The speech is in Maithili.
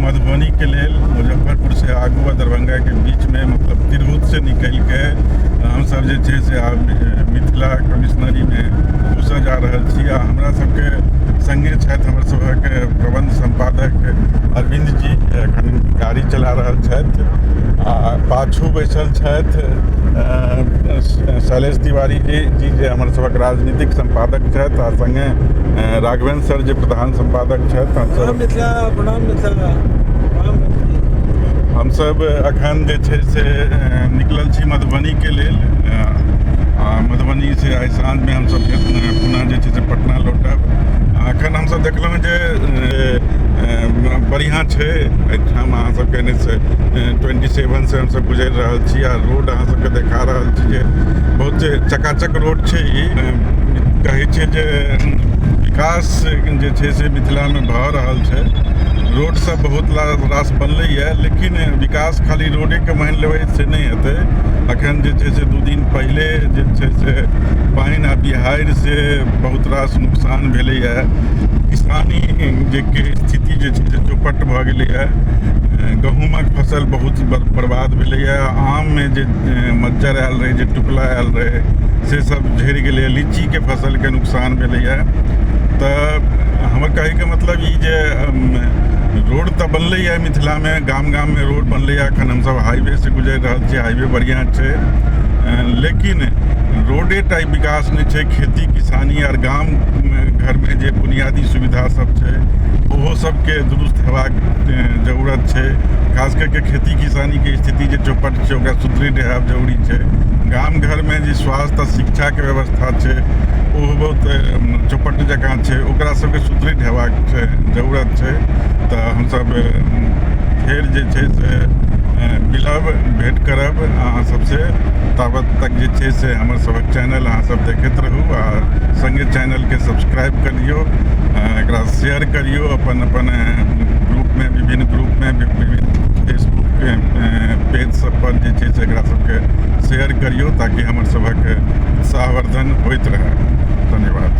मधुबनी के लेल मुजफ्फरपुर से आगू आ दरभंगा के बीच में मतलब तिरहुत से निकल के हम सब जे छै से आब मिथिला कमिश्नरी में घुसऽ जा रहल छी। आ हमरा सबके संगे छथि हमर सभक प्रबंध संपादक अरविंद जी, एखन गाड़ी चला रहल छथि। आ पाछू बैसल छथि शैलेश तिवारी जी जे हमर सभक राजनीतिक संपादक छथि, आ संगे राघवेंद्र सर जे प्रधान संपादक छथि। हमसब अखन जे छै से निकलल छी मधुबनी के लेल। मधुबनी से आइ साँझ में हमसब पुनः जे छै से पटना लौटब। अखन हमसब देखलहुँ जे बढ़िया छै एहिठाम। अहाँ सबके एने से 27 से हमसब गुजरि रहल छी आ रोड अहाँ सबके देखा रहल छी जे बहुत चकाचक रोड छै। ई कहै छै जे विकास जे छै से मिथिला में भऽ रहल छै। रोड सब बहुत रास बनलैए, लेकिन विकास खाली रोडे के मानि लेबै से नहि हेतै। अखन जे छै से 2 दिन पहिले जे छै से पानि आ बिहाड़ि से बहुत रास नुकसान भेलैए। किसानी के स्थिति जे छै से चौपट भऽ गेलैए। गहूँमक फसल बहुत बर्बाद भेलैए। आम में जे मज्जर आयल रहै, जे टुकला आयल रहै, से सब झड़ि गेलैए। लीची के फसल के नुकसान भेलैए। तऽ हमर कहैके मतलब ई जे रोड तऽ बनलैए मिथिला में, गाम गाम में रोड बनलैए। एखन हमसब हाईवे से गुजरि रहल छी, हाईवे बढ़िया छै, लेकिन रोडे टाइप विकास नहीं छै। खेती किसानी और गाम घर में जे बुनियादी सुविधा सब छै ओहो सबके दुरुस्त हेबाक जरूरत छै। खास करके खेती किसानी के स्थिति जे चौपट छै ओकरा सुदृढ़ हेबाक जरूरी छै। गाम घर में जे स्वास्थ्य और शिक्षा के व्यवस्था छै ओहो बहुत चौपट जकाँ छै, ओकरा सबके सुदृढ़ हेबाक जरूरत छै। तऽ हमसब फेर जे छै से मिलब, भेंट करब अहाँ सबसे। ताबत तक जे छै से हमर सबक चैनल अहाँ सब देखैत रहू आ संगे चैनल के सब्सक्राइब करियो, एकरा शेयर करियो अपन ग्रुप में, विभिन्न ग्रुप में, विभिन्न फेसबुक के पेज सब पर जे छै से एकरा सबके शेयर करियो ताकि हमर सबक उत्साहवर्धन होइत रहे। धन्यवाद।